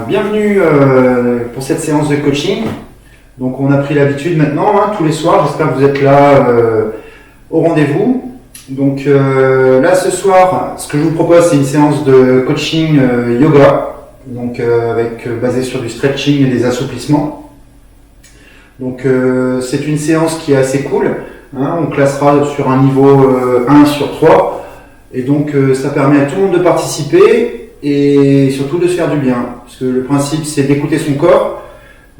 Bienvenue pour cette séance de coaching. Donc on a pris l'habitude maintenant, tous les soirs, j'espère que vous êtes là au rendez-vous. Donc là ce soir, ce que je vous propose, c'est une séance de coaching yoga, donc basée sur du stretching et des assouplissements. Donc c'est une séance qui est assez cool, on classera sur un niveau 1 sur 3, et donc ça permet à tout le monde de participer et surtout de se faire du bien, parce que le principe c'est d'écouter son corps,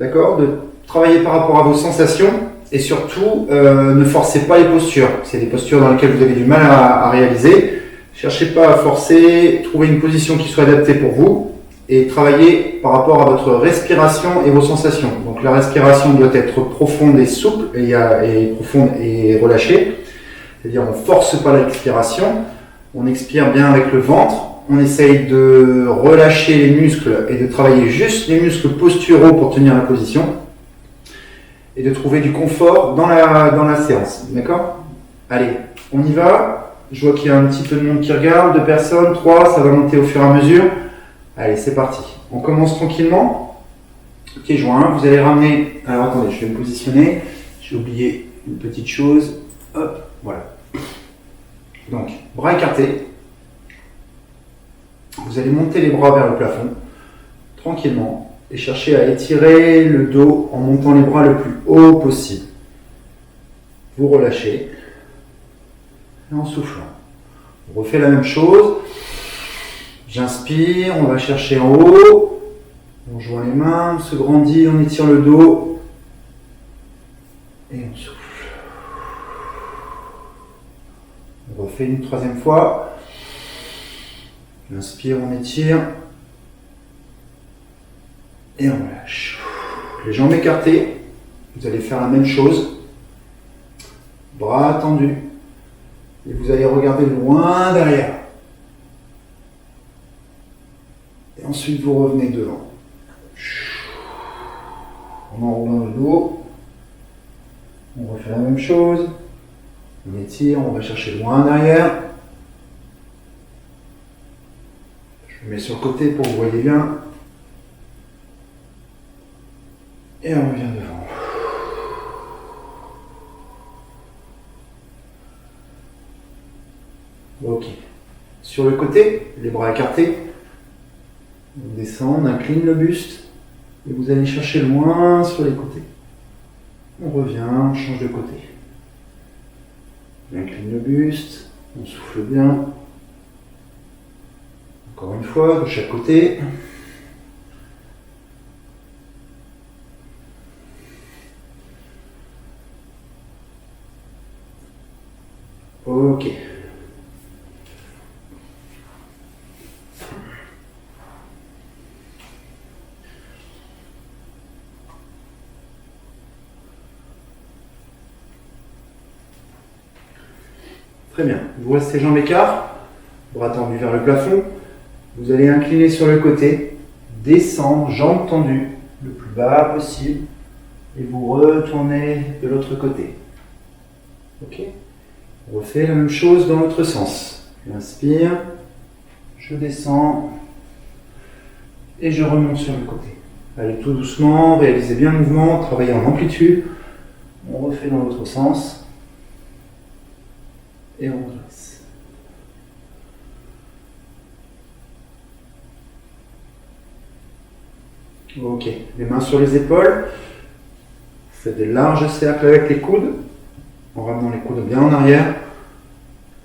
d'accord, de travailler par rapport à vos sensations, et surtout ne forcez pas les postures. C'est des postures dans lesquelles vous avez du mal à réaliser. Cherchez pas à forcer, trouvez une position qui soit adaptée pour vous et travaillez par rapport à votre respiration et vos sensations. Donc la respiration doit être profonde et souple et profonde et relâchée, c'est-à-dire on force pas l'expiration, on expire bien avec le ventre. On essaye de relâcher les muscles et de travailler juste les muscles posturaux pour tenir la position et de trouver du confort dans la séance. D'accord ? Allez, on y va. Je vois qu'il y a un petit peu de monde qui regarde, 2 personnes, 3, ça va monter au fur et à mesure. Allez, c'est parti. On commence tranquillement. Pieds joints, vous allez ramener... Alors attendez, je vais me positionner. J'ai oublié une petite chose. Hop, voilà. Donc, bras écartés. Vous allez monter les bras vers le plafond, tranquillement, et chercher à étirer le dos en montant les bras le plus haut possible. Vous relâchez, et en soufflant. On refait la même chose. J'inspire, on va chercher en haut, on joint les mains, on se grandit, on étire le dos, et on souffle. On refait une 3e fois. Inspire, on étire et on lâche. Les jambes écartées, vous allez faire la même chose. Bras tendus et vous allez regarder loin derrière. Et ensuite vous revenez devant. En enroulant le dos, on refait la même chose. On étire, on va chercher loin derrière. Je mets sur le côté pour que vous voyez bien. Et on revient devant. Ok. Sur le côté, les bras écartés. On descend, on incline le buste. Et vous allez chercher loin sur les côtés. On revient, on change de côté. On incline le buste. On souffle bien. Encore une fois, de chaque côté. Ok. Très bien. Vous restez jambes écartes, bras tendus vers le plafond. Vous allez incliner sur le côté, descendre, jambes tendues, le plus bas possible, et vous retournez de l'autre côté. Ok ? On refait la même chose dans l'autre sens. J'inspire, je descends, et je remonte sur le côté. Allez tout doucement, réalisez bien le mouvement, travaillez en amplitude. On refait dans l'autre sens, et on redresse. Ok, les mains sur les épaules, faites des larges cercles avec les coudes, en ramenant les coudes bien en arrière,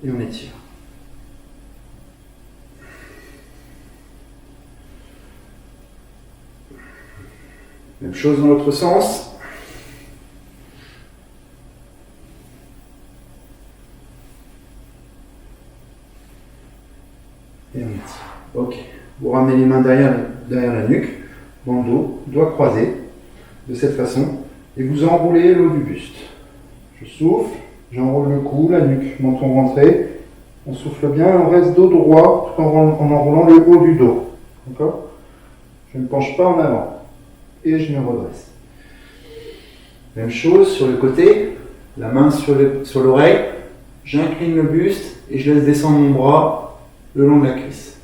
et on étire. Même chose dans l'autre sens. Et on étire. Ok, vous ramenez les mains derrière la nuque. Bandeau, doigts croisés, de cette façon, et vous enroulez le haut du buste. Je souffle, j'enroule le cou, la nuque, menton rentré, on souffle bien, on reste dos droit tout en enroulant le haut du dos. D'accord ? Je ne penche pas en avant, et je me redresse. Même chose sur le côté, la main sur l'oreille, j'incline le buste et je laisse descendre mon bras le long de la cuisse.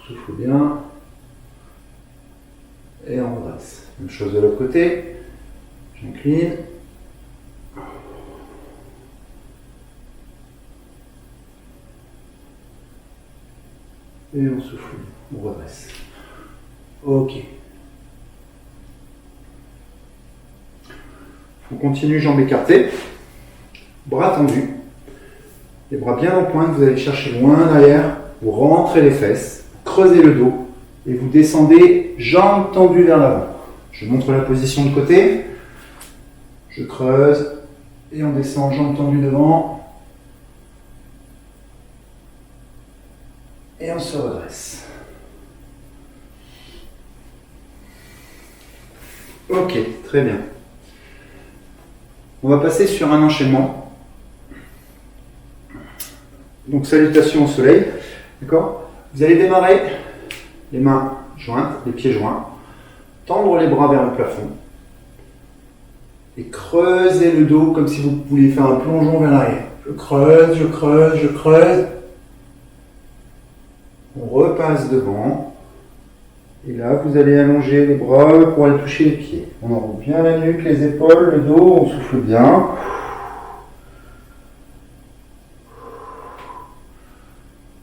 Souffle bien. Et on redresse. Même chose de l'autre côté, j'incline. Et on souffle, on redresse. Ok. On continue, jambes écartées, bras tendus, les bras bien en pointe, vous allez chercher loin derrière, vous rentrez les fesses, creusez le dos et vous descendez, jambes tendues vers l'avant. Je montre la position de côté, je creuse et on descend, jambes tendues devant. Et on se redresse. Ok, très bien. On va passer sur un enchaînement. Donc salutation au soleil. D'accord ? Vous allez démarrer les mains jointes, les pieds joints. Tendre les bras vers le plafond. Et creuser le dos comme si vous vouliez faire un plongeon vers l'arrière. Je creuse, je creuse, je creuse. On repasse devant. Et là, vous allez allonger les bras pour aller toucher les pieds. On enroule bien la nuque, les épaules, le dos, on souffle bien.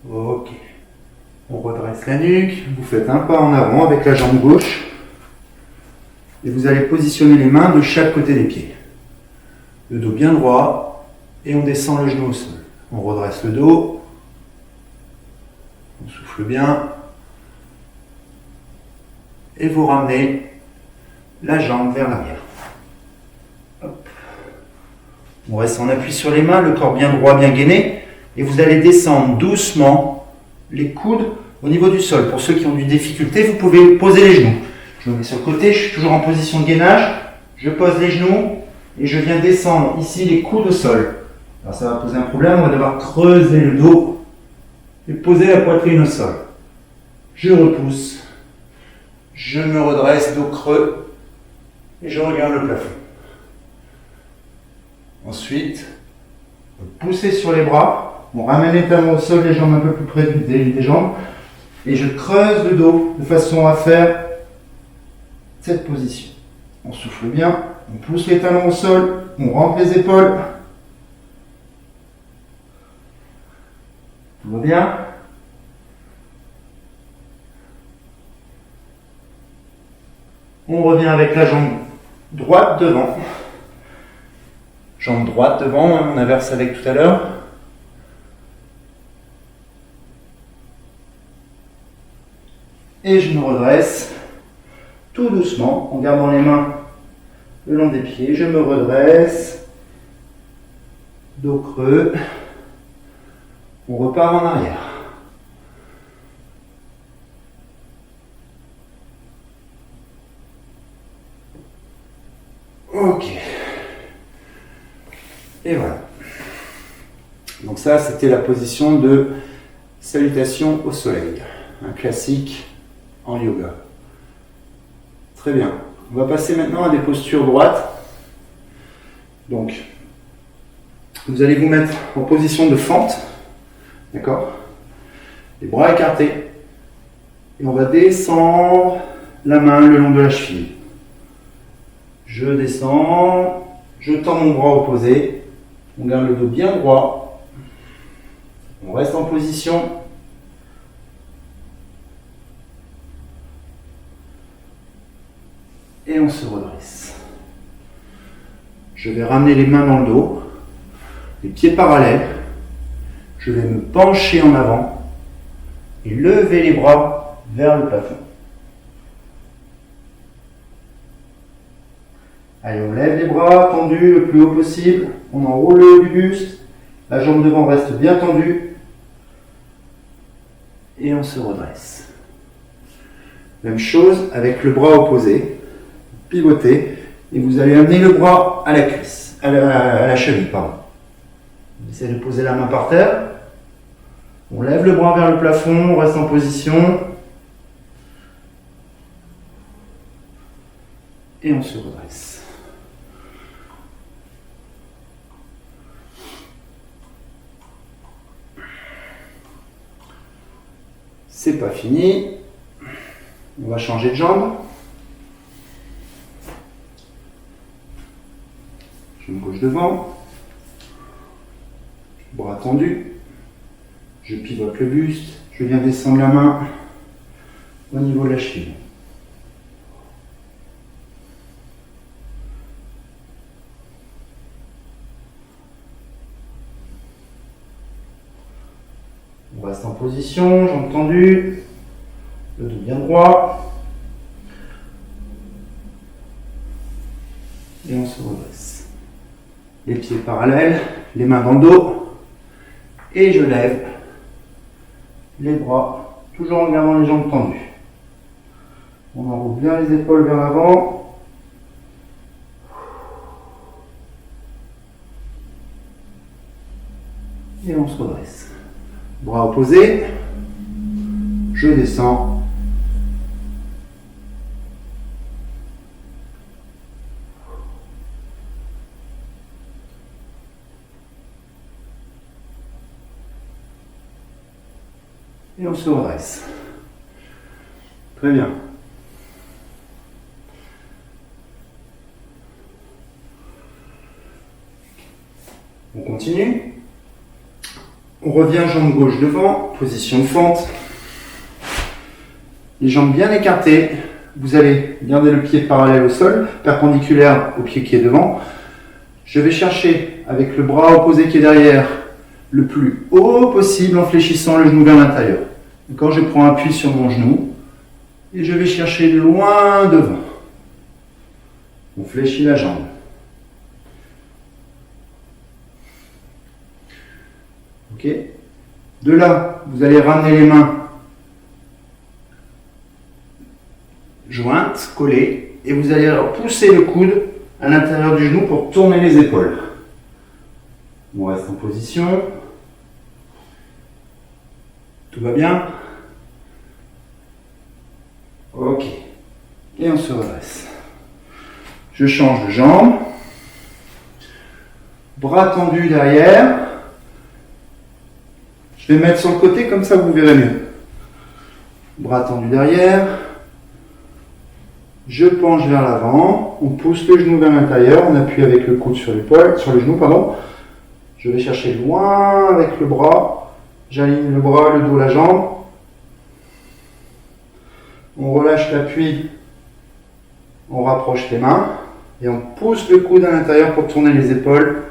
Ok. On redresse la nuque. Vous faites un pas en avant avec la jambe gauche. Et vous allez positionner les mains de chaque côté des pieds. Le dos bien droit. Et on descend le genou au sol. On redresse le dos. On souffle bien. Et vous ramenez la jambe vers l'arrière. On reste en appui sur les mains, le corps bien droit, bien gainé. Et vous allez descendre doucement les coudes au niveau du sol. Pour ceux qui ont des difficultés, vous pouvez poser les genoux. Je me mets sur le côté, je suis toujours en position de gainage. Je pose les genoux et je viens descendre ici les coudes au sol. Alors ça va poser un problème, on va devoir creuser le dos et poser la poitrine au sol. Je repousse, je me redresse, dos creux, et je regarde le plafond. Ensuite, vous poussez sur les bras, on ramène les talons au sol, les jambes un peu plus près des jambes, et je creuse le dos de façon à faire cette position. On souffle bien, on pousse les talons au sol, on rentre les épaules. Tout va bien. On revient avec la jambe droite devant. Jambe droite devant, on inverse avec tout à l'heure. Et je me redresse tout doucement en gardant les mains le long des pieds. Je me redresse. Dos creux. On repart en arrière. Ok. Et voilà. Donc ça, c'était la position de salutation au soleil. Un classique en yoga. Très bien. On va passer maintenant à des postures droites. Donc, vous allez vous mettre en position de fente. D'accord ? Les bras écartés. Et on va descendre la main le long de la cheville. Je descends, je tends mon bras opposé, on garde le dos bien droit, on reste en position. Et on se redresse. Je vais ramener les mains dans le dos, les pieds parallèles, je vais me pencher en avant et lever les bras vers le plafond. Allez, on lève les bras tendus le plus haut possible. On enroule le haut du buste. La jambe devant reste bien tendue. Et on se redresse. Même chose avec le bras opposé. Pivotez. Et vous allez amener le bras à la cuisse, à la cheville, pardon. On essaie de poser la main par terre. On lève le bras vers le plafond. On reste en position. Et on se redresse. C'est pas fini. On va changer de jambe. Jambe gauche devant. Bras tendu. Je pivote le buste. Je viens descendre la main au niveau de la cheville. On reste en position, jambes tendues, le dos bien droit. Et on se redresse. Les pieds parallèles, les mains dans le dos. Et je lève les bras, toujours en gardant les jambes tendues. On enroule bien les épaules vers l'avant. Et on se redresse. Bras opposés. Je descends. Et on se redresse. Très bien. On continue. On revient jambe gauche devant, position de fente. Les jambes bien écartées. Vous allez garder le pied parallèle au sol, perpendiculaire au pied qui est devant. Je vais chercher avec le bras opposé qui est derrière le plus haut possible en fléchissant le genou vers l'intérieur. D'accord, je prends appui sur mon genou et je vais chercher loin devant. On fléchit la jambe. Ok. De là, vous allez ramener les mains jointes, collées, et vous allez pousser le coude à l'intérieur du genou pour tourner les épaules. On reste en position. Tout va bien? Ok. Et on se redresse. Je change de jambe. Bras tendus derrière. Je vais mettre sur le côté, comme ça vous verrez mieux. Bras tendus derrière. Je penche vers l'avant. On pousse le genou vers l'intérieur. On appuie avec le coude sur l'épaule, sur le genou, pardon. Je vais chercher loin avec le bras. J'aligne le bras, le dos, la jambe. On relâche l'appui. On rapproche les mains. Et on pousse le coude à l'intérieur pour tourner les épaules.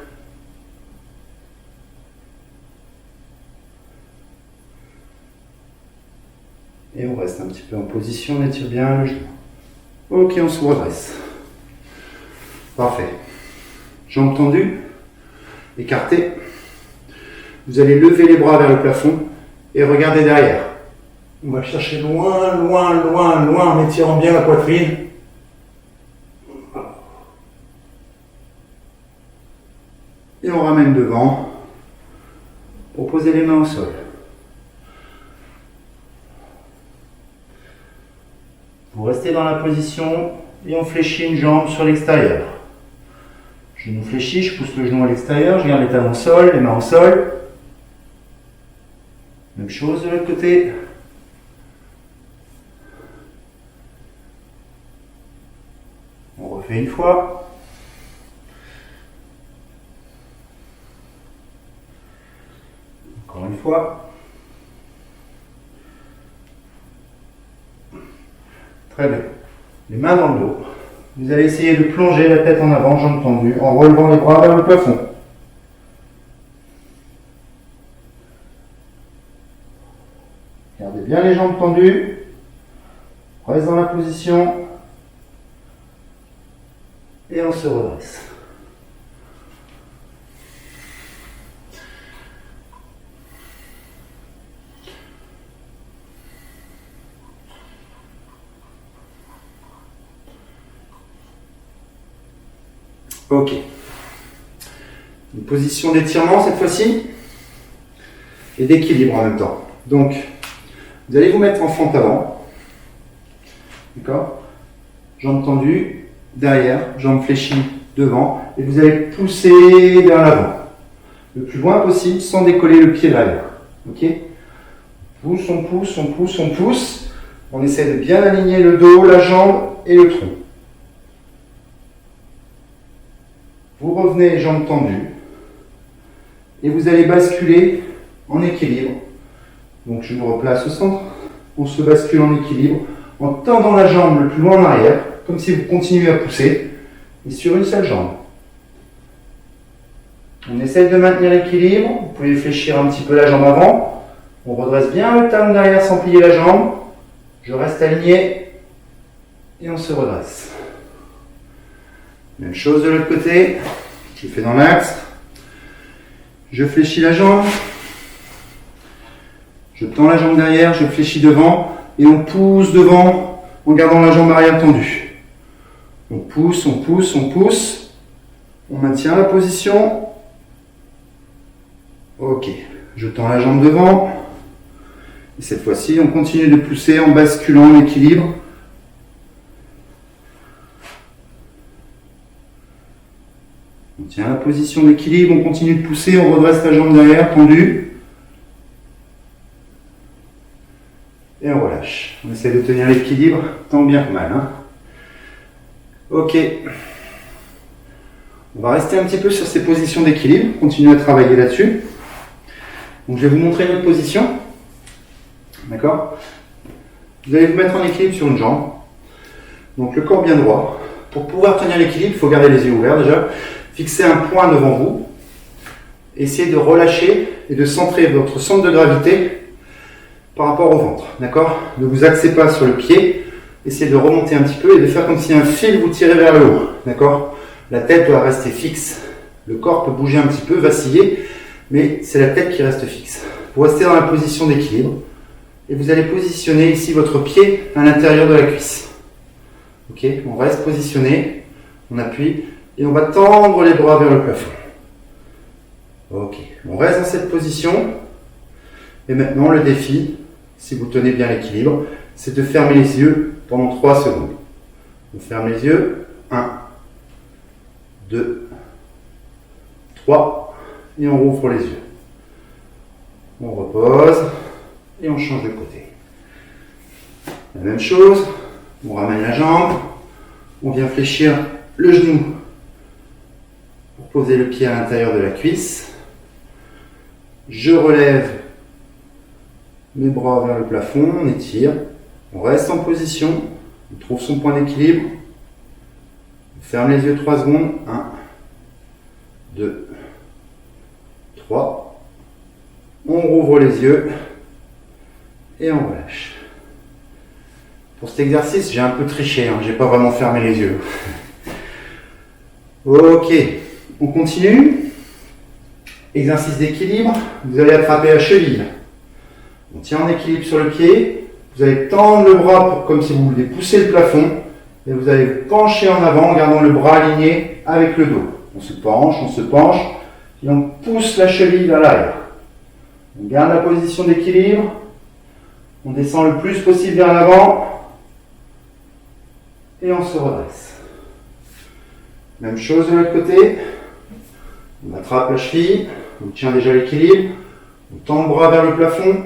Et on reste un petit peu en position, on étire bien le genou. Ok, on se redresse. Parfait. Jambes tendues, écartées. Vous allez lever les bras vers le plafond et regarder derrière. On va chercher loin, loin, loin, loin en étirant bien la poitrine. Et on ramène devant pour poser les mains au sol. Vous restez dans la position et on fléchit une jambe sur l'extérieur. Genou fléchi, je pousse le genou à l'extérieur, je garde les talons au sol, les mains au sol. Même chose de l'autre côté. On refait une fois. Encore une fois. Très bien. Les mains dans le dos. Vous allez essayer de plonger la tête en avant, jambes tendues, en relevant les bras vers le plafond. Gardez bien les jambes tendues. Reste dans la position. Et on se redresse. Ok. Une position d'étirement cette fois-ci et d'équilibre en même temps. Donc, vous allez vous mettre en fente avant. D'accord? Jambes tendues. derrière, jambes fléchies devant, et vous allez pousser vers l'avant. Le plus loin possible sans décoller le pied derrière. Ok? Pousse, on pousse, on pousse, on pousse. On essaie de bien aligner le dos, la jambe et le tronc. Vous revenez jambes tendues et vous allez basculer en équilibre. Donc je me replace au centre. On se bascule en équilibre en tendant la jambe le plus loin en arrière, comme si vous continuez à pousser, et sur une seule jambe. On essaye de maintenir l'équilibre. Vous pouvez fléchir un petit peu la jambe avant. On redresse bien le talon derrière sans plier la jambe. Je reste aligné et on se redresse. Même chose de l'autre côté. Je fais dans l'axe. Je fléchis la jambe. Je tends la jambe derrière, je fléchis devant et on pousse devant en gardant la jambe arrière tendue. On pousse, on pousse, on pousse. On maintient la position. Ok, je tends la jambe devant. Et cette fois-ci, on continue de pousser en basculant l'équilibre. On tient la position d'équilibre, on continue de pousser, on redresse la jambe derrière, tendue. Et on relâche. On essaie de tenir l'équilibre tant bien que mal. Ok. On va rester un petit peu sur ces positions d'équilibre, continuer à travailler là-dessus. Donc je vais vous montrer une autre position. D'accord? Vous allez vous mettre en équilibre sur une jambe. Donc le corps bien droit. Pour pouvoir tenir l'équilibre, il faut garder les yeux ouverts déjà. Fixez un point devant vous. Essayez de relâcher et de centrer votre centre de gravité par rapport au ventre. D'accord? Ne vous axez pas sur le pied. Essayez de remonter un petit peu et de faire comme si un fil vous tirait vers le haut. D'accord? La tête doit rester fixe. Le corps peut bouger un petit peu, vaciller, mais c'est la tête qui reste fixe. Vous restez dans la position d'équilibre et vous allez positionner ici votre pied à l'intérieur de la cuisse. Ok? On reste positionné, on appuie et on va tendre les bras vers le plafond. Ok, on reste dans cette position. Et maintenant, le défi, si vous tenez bien l'équilibre, c'est de fermer les yeux pendant 3 secondes. On ferme les yeux. 1, 2, 3. Et on rouvre les yeux. On repose et on change de côté. La même chose, on ramène la jambe. On vient fléchir le genou pour poser le pied à l'intérieur de la cuisse. Je relève mes bras vers le plafond, on étire, on reste en position, on trouve son point d'équilibre, on ferme les yeux 3 secondes, 1, 2, 3, on rouvre les yeux et on relâche. Pour cet exercice, j'ai un peu triché, j'ai pas vraiment fermé les yeux. Ok, on continue. Exercice d'équilibre, vous allez attraper la cheville. On tient en équilibre sur le pied, vous allez tendre le bras comme si vous vouliez pousser le plafond et vous allez pencher en avant en gardant le bras aligné avec le dos. On se penche et on pousse la cheville vers l'arrière. On garde la position d'équilibre, on descend le plus possible vers l'avant et on se redresse. Même chose de l'autre côté, on attrape la cheville, on tient déjà l'équilibre, on tend le bras vers le plafond.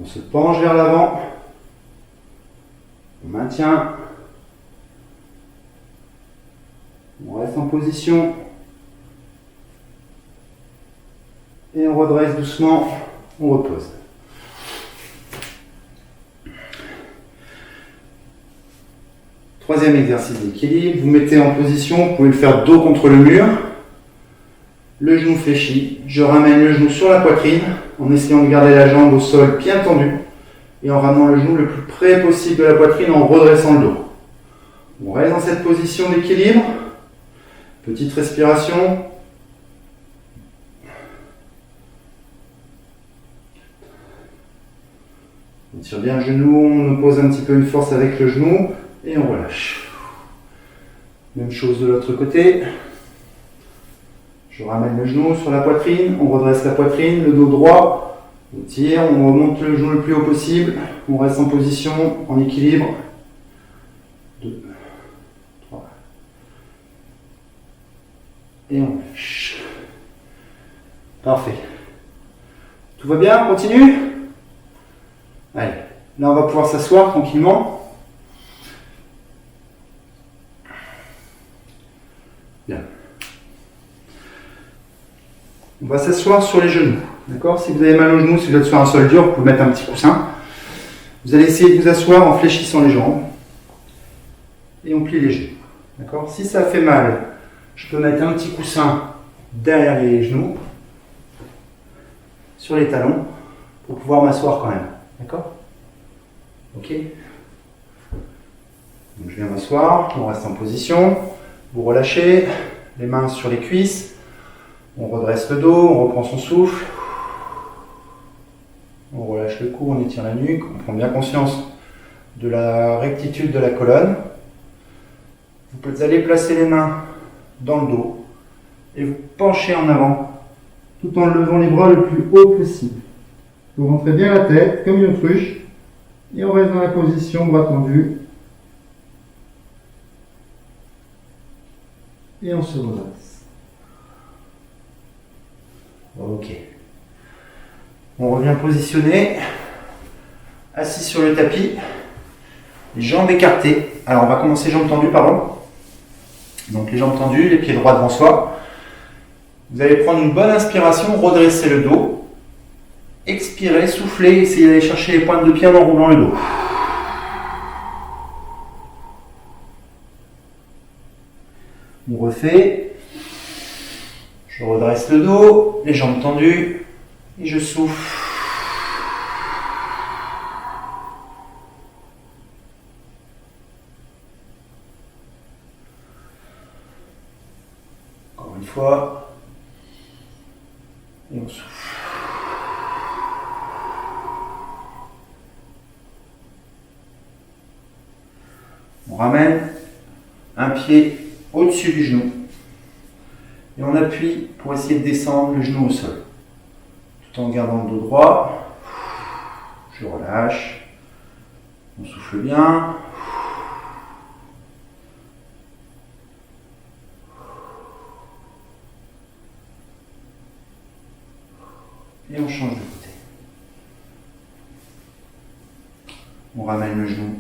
On se penche vers l'avant, on maintient, on reste en position et on redresse doucement, on repose. Troisième exercice d'équilibre, vous mettez en position, vous pouvez le faire dos contre le mur, le genou fléchi, je ramène le genou sur la poitrine en essayant de garder la jambe au sol bien tendue et en ramenant le genou le plus près possible de la poitrine en redressant le dos. On reste dans cette position d'équilibre, petite respiration. On tire bien le genou, on oppose un petit peu une force avec le genou et on relâche. Même chose de l'autre côté. Je ramène le genou sur la poitrine, on redresse la poitrine, le dos droit, on tire, on remonte le genou le plus haut possible, on reste en position, en équilibre. 2, Et on lâche. Parfait. Tout va bien? On continue? Allez, là on va pouvoir s'asseoir tranquillement. Bien. On va s'asseoir sur les genoux. D'accord? Si vous avez mal aux genoux, si vous êtes sur un sol dur, vous pouvez mettre un petit coussin. Vous allez essayer de vous asseoir en fléchissant les jambes. Et on plie les genoux. D'accord? Si ça fait mal, je peux mettre un petit coussin derrière les genoux, sur les talons, pour pouvoir m'asseoir quand même. D'accord? Ok? Donc je viens m'asseoir, on reste en position, vous relâchez, les mains sur les cuisses, on redresse le dos, on reprend son souffle, on relâche le cou, on étire la nuque, on prend bien conscience de la rectitude de la colonne. Vous allez placer les mains dans le dos et vous penchez en avant tout en levant les bras le plus haut possible. Vous rentrez bien la tête comme une autruche et on reste dans la position bras tendus et on se redresse. Ok. On revient positionner, assis sur le tapis, les jambes écartées. Alors on va commencer jambes tendues, pardon. Donc les jambes tendues, les pieds droits devant soi. Vous allez prendre une bonne inspiration, redresser le dos. Expirez, soufflez, essayez d'aller chercher les pointes de pied en enroulant le dos. On refait. Je redresse le dos, les jambes tendues et je souffle. Encore une fois. Et on souffle. On ramène un pied au-dessus du genou. Et on appuie pour essayer de descendre le genou au sol. Tout en gardant le dos droit. Je relâche. On souffle bien. Et on change de côté. On ramène le genou,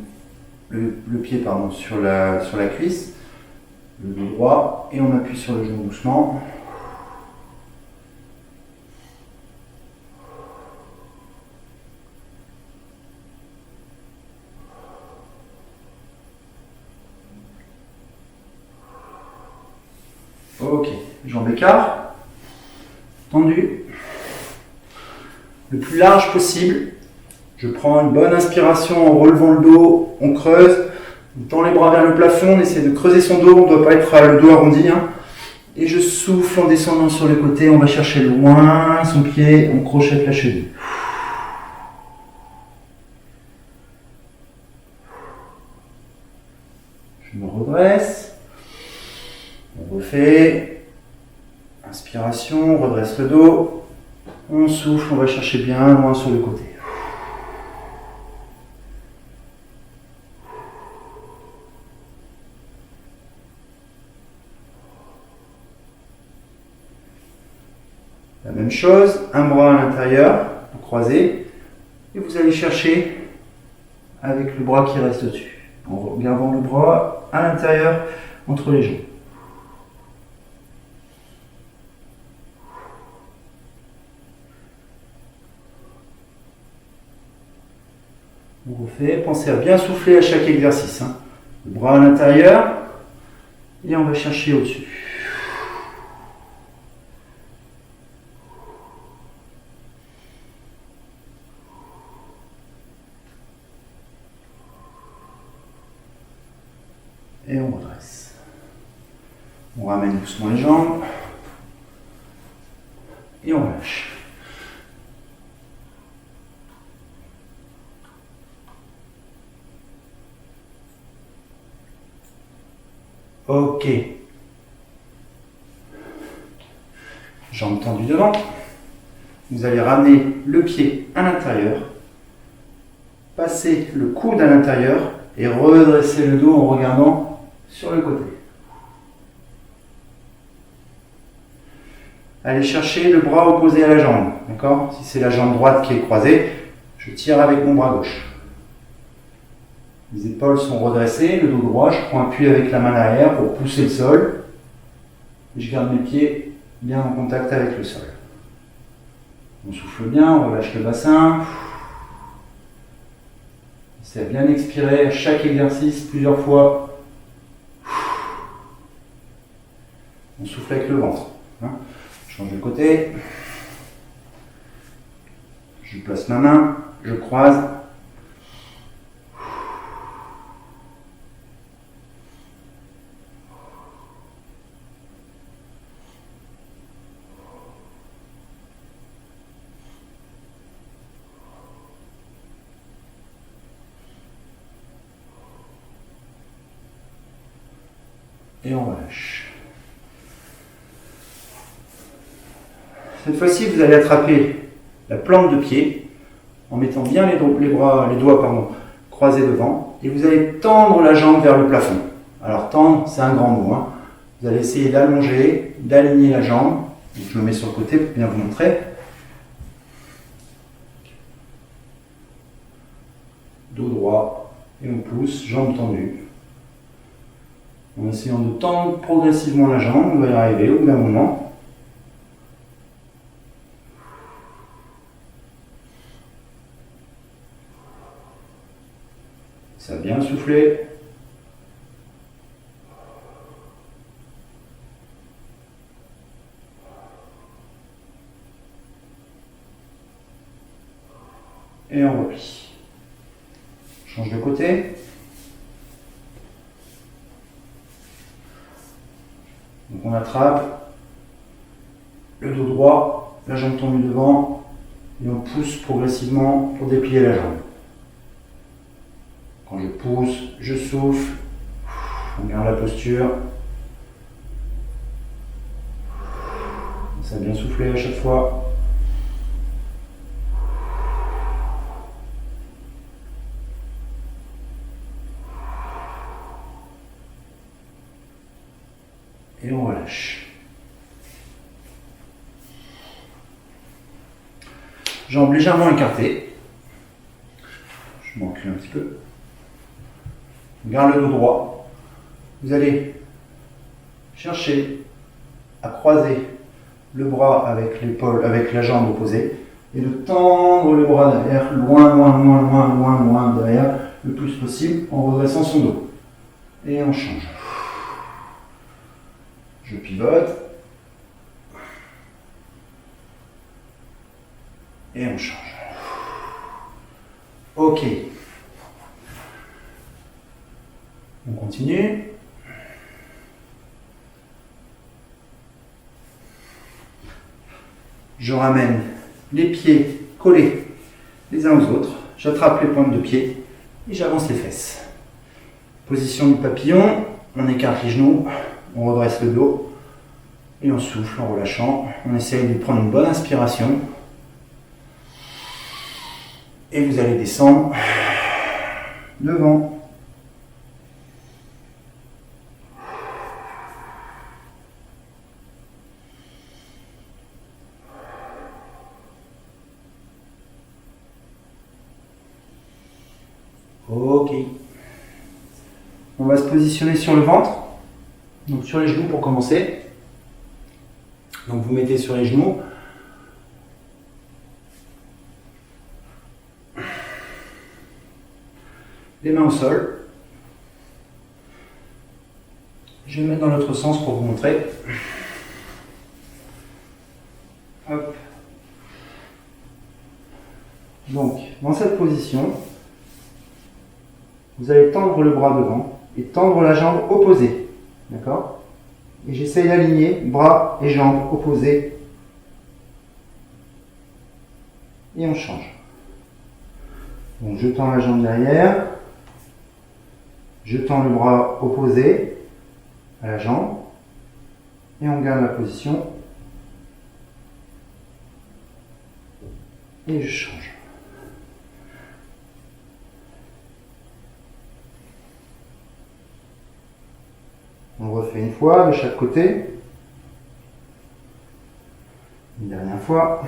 le pied pardon, sur la cuisse, le dos droit, et on appuie sur le genou doucement. Ok, jambes écart, tendu, le plus large possible. Je prends une bonne inspiration en relevant le dos, on creuse, on tend les bras vers le plafond, on essaie de creuser son dos, on ne doit pas être le dos arrondi. Et je souffle en descendant sur le côté, on va chercher loin son pied, on crochette la cheville. Je me redresse, on refait, inspiration, on redresse le dos, on souffle, on va chercher bien loin sur le côté. La même chose, un bras à l'intérieur, vous croisez, et vous allez chercher avec le bras qui reste dessus, en gardant le bras à l'intérieur entre les jambes. On refait, pensez à bien souffler à chaque exercice. Le bras à l'intérieur, et on va chercher au-dessus. Et on redresse. On ramène doucement les jambes. Et on lâche. Ok. Jambes tendues devant. Vous allez ramener le pied à l'intérieur. Passer le coude à l'intérieur et redresser le dos en regardant sur le côté. aller chercher le bras opposé à la jambe. D'accord? Si c'est la jambe droite qui est croisée, je tire avec mon bras gauche. Les épaules sont redressées, le dos droit, je prends appui avec la main arrière pour pousser le sol. Et je garde mes pieds bien en contact avec le sol. On souffle bien, on relâche le bassin. C'est à bien expirer à chaque exercice plusieurs fois. On souffle avec le ventre. Je change de côté. Je place ma main, je croise. Et on relâche. Cette fois-ci, vous allez attraper la plante de pied en mettant bien les doigts croisés devant et vous allez tendre la jambe vers le plafond. Alors tendre, c'est un grand mot. Vous allez essayer d'allonger, d'aligner la jambe. Donc, je me mets sur le côté pour bien vous montrer. Dos droit et on pousse, jambe tendue. En essayant de tendre progressivement la jambe, on va y arriver au même moment. Ça a bien soufflé. Et on replie. Change de côté. Donc on attrape le dos droit, la jambe tendue devant, et on pousse progressivement pour déplier la jambe. Quand je pousse, je souffle, on garde la posture. Ça a bien soufflé à chaque fois. Et on relâche. Jambes légèrement écartées. Je m'encule un petit peu. On garde le dos droit. Vous allez chercher à croiser le bras avec l'épaule, avec la jambe opposée, et de tendre le bras derrière, loin derrière, le plus possible, en redressant son dos. Et on change. Je pivote. Et on change. Ok. On continue. Je ramène les pieds collés les uns aux autres. J'attrape les pointes de pied et j'avance les fesses. Position du papillon. On écarte les genoux. On redresse le dos. Et on souffle en relâchant. On essaye de prendre une bonne inspiration. Et vous allez descendre devant. Ok. On va se positionner sur le ventre. Donc sur les genoux pour commencer. Donc vous mettez sur les genoux. Les mains au sol. Je vais me mettre dans l'autre sens pour vous montrer. Hop. Donc, dans cette position, vous allez tendre le bras devant et tendre la jambe opposée. D'accord? Et j'essaye d'aligner bras et jambes opposés. Et on change. Donc, je tends la jambe derrière. Je tends le bras opposé à la jambe et on garde la position et je change. On refait une fois de chaque côté. fois.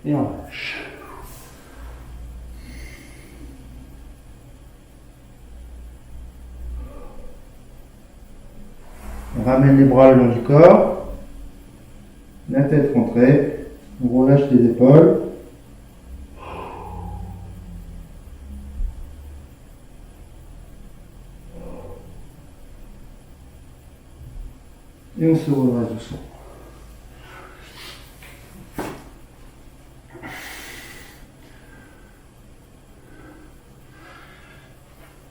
Et on lâche. On ramène les bras le long du corps, la tête rentrée, on relâche les épaules. Et on se redresse doucement.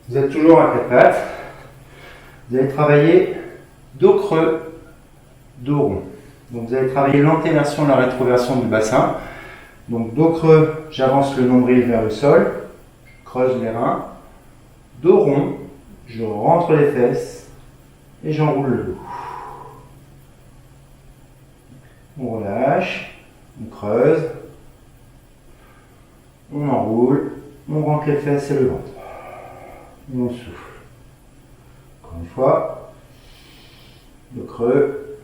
Vous êtes toujours à quatre pattes. Vous allez travailler dos creux, dos rond. Donc vous allez travailler l'antéversion et la rétroversion du bassin. Donc dos creux, j'avance le nombril vers le sol, je creuse les reins. Dos rond, je rentre les fesses et j'enroule le dos. On relâche, on creuse, on enroule, on rentre les fesses et le ventre. Et on souffle. Encore une fois, le creux,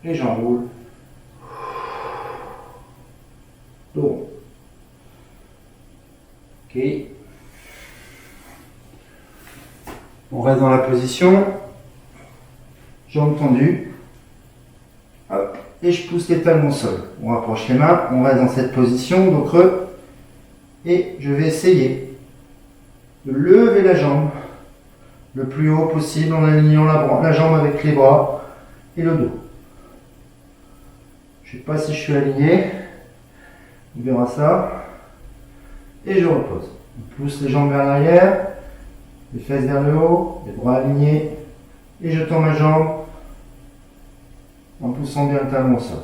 et j'enroule, dos rond. Ok. On reste dans la position, jambes tendues. Hop, et je pousse les talons au sol. On rapproche les mains, on reste dans cette position, dos creux, et je vais essayer de lever la jambe le plus haut possible en alignant la jambe avec les bras et le dos. Je ne sais pas si je suis aligné, on verra ça, et je repose. On pousse les jambes vers l'arrière, les fesses vers le haut, les bras alignés, et je tends ma jambe en poussant bien le talon au sol.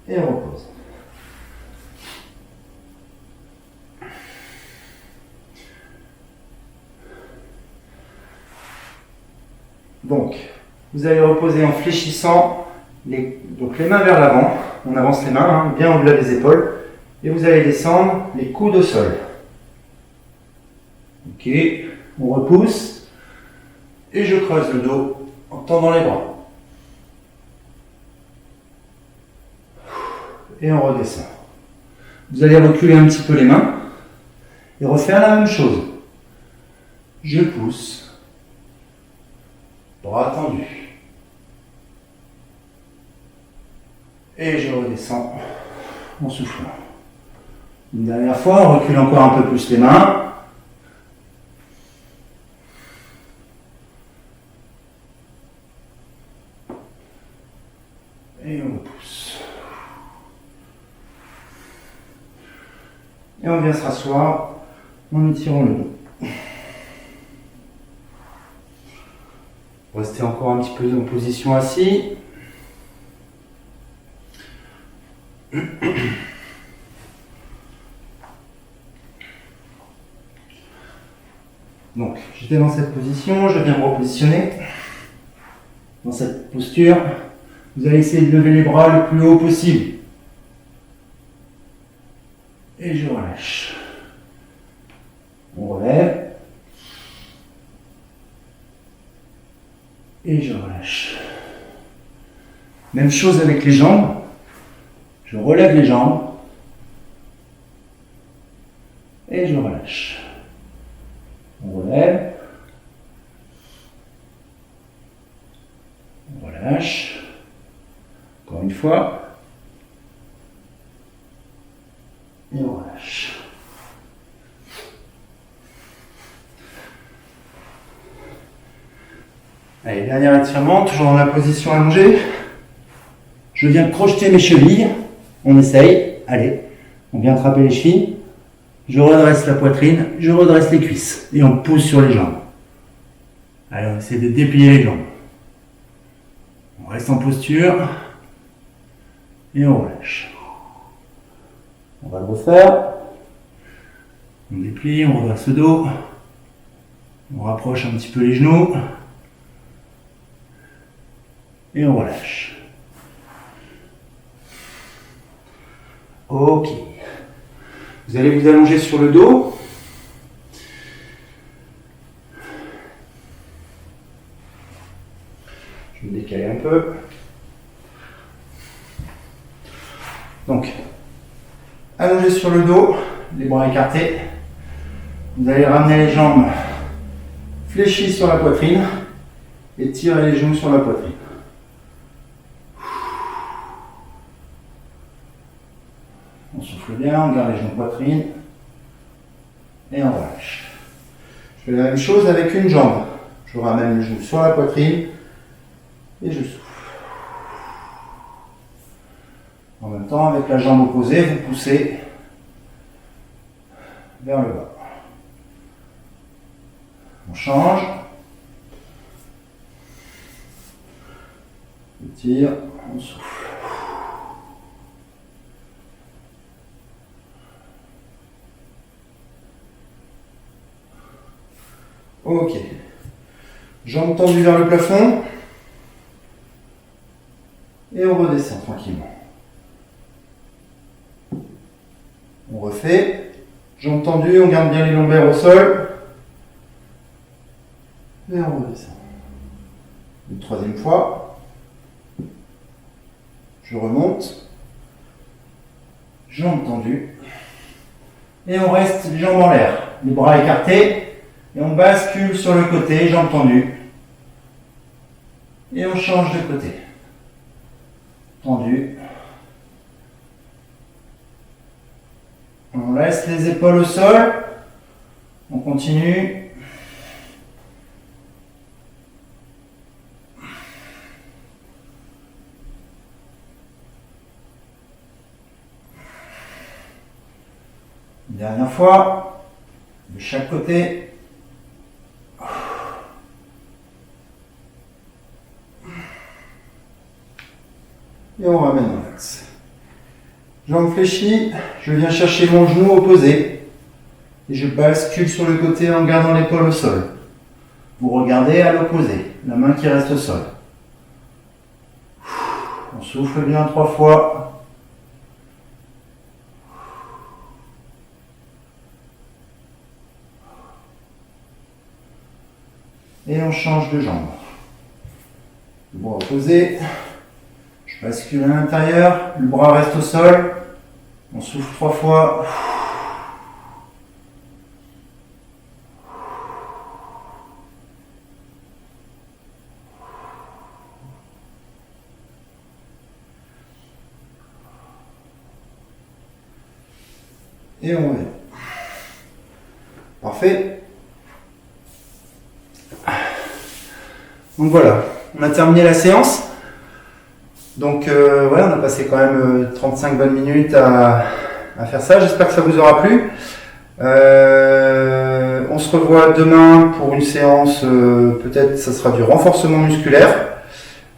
Et on repose. Donc, vous allez reposer en fléchissant donc les mains vers l'avant. On avance les mains, bien au-delà des épaules. Et vous allez descendre les coudes au sol. Ok, on repousse. Et je creuse le dos en tendant les bras. Et on redescend. Vous allez reculer un petit peu les mains et refaire la même chose. Je pousse, bras tendus. Et je redescends en soufflant. Une dernière fois, on recule encore un peu plus les mains. Et on repousse. Et on vient se rasseoir en étirant le dos. Restez encore un petit peu en position assis. Donc, j'étais dans cette position, je viens me repositionner dans cette posture. Vous allez essayer de lever les bras le plus haut possible. Et je relâche. On relève. Et je relâche. Même chose avec les jambes. Je relève les jambes. Et je relâche. On relève. On relâche. Encore une fois. Et on relâche. Allez, dernier étirement, toujours dans la position allongée. Je viens crocheter mes chevilles. On essaye. Allez, on vient attraper les chevilles. Je redresse la poitrine, je redresse les cuisses. Et on pousse sur les jambes. Allez, on essaie de déplier les jambes. On reste en posture. Et on relâche. On va le refaire. On déplie, on redresse le dos. On rapproche un petit peu les genoux. Et on relâche. Ok. Vous allez vous allonger sur le dos. Je vais me décaler un peu. Donc, allongé sur le dos, les bras écartés. Vous allez ramener les jambes fléchies sur la poitrine et tirer les genoux sur la poitrine. On souffle bien, on garde les genoux poitrine et on relâche. Je fais la même chose avec une jambe. Je ramène le genou sur la poitrine et je souffle. En même temps, avec la jambe opposée, vous poussez vers le bas. On change. On tire, on souffle. Ok. Jambes tendues vers le plafond. Et on redescend tranquillement. On refait. Jambes tendues, on garde bien les lombaires au sol. Et on redescend. Une troisième fois. Je remonte. Jambes tendues. Et on reste les jambes en l'air. Les bras écartés. Et on bascule sur le côté, jambes tendues. Et on change de côté. Tendu. On laisse les épaules au sol. On continue. Dernière fois. De chaque côté. Et on ramène dans l'axe. Jambes fléchies, je viens chercher mon genou opposé. Et je bascule sur le côté en gardant l'épaule au sol. Vous regardez à l'opposé, la main qui reste au sol. On souffle bien 3 fois. Et on change de jambe. Le bras opposé. Je bascule à l'intérieur, le bras reste au sol. On souffle 3 fois. Et on revient. Parfait. Donc voilà, on a terminé la séance. Donc voilà, on a passé quand même 35 bonnes minutes à faire ça. J'espère que ça vous aura plu. On se revoit demain pour une séance, peut-être ça sera du renforcement musculaire.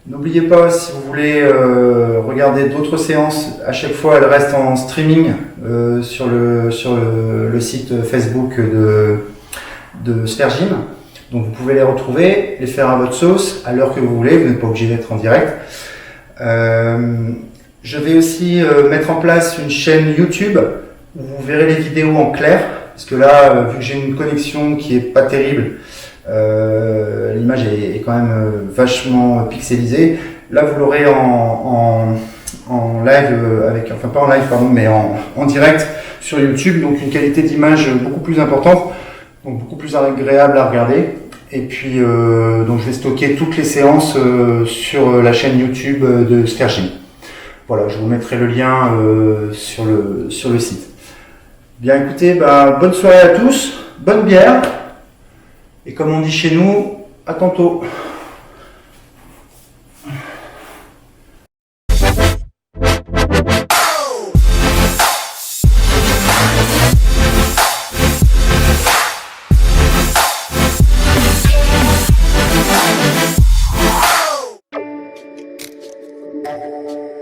N'oubliez pas, si vous voulez regarder d'autres séances, à chaque fois elles restent en streaming sur le site Facebook de Sphere Gym. Donc vous pouvez les retrouver, les faire à votre sauce, à l'heure que vous voulez, vous n'êtes pas obligé d'être en direct. Je vais aussi mettre en place une chaîne YouTube où vous verrez les vidéos en clair, parce que là, vu que j'ai une connexion qui est pas terrible, l'image est quand même vachement pixelisée. Là, vous l'aurez en live, enfin pas en live, pardon, mais en direct sur YouTube, donc une qualité d'image beaucoup plus importante, donc beaucoup plus agréable à regarder. Et puis, donc je vais stocker toutes les séances sur la chaîne YouTube de Sphere Gym. Voilà, je vous mettrai le lien sur le site. Bien écoutez, bonne soirée à tous, bonne bière. Et comme on dit chez nous, à tantôt. Thank you.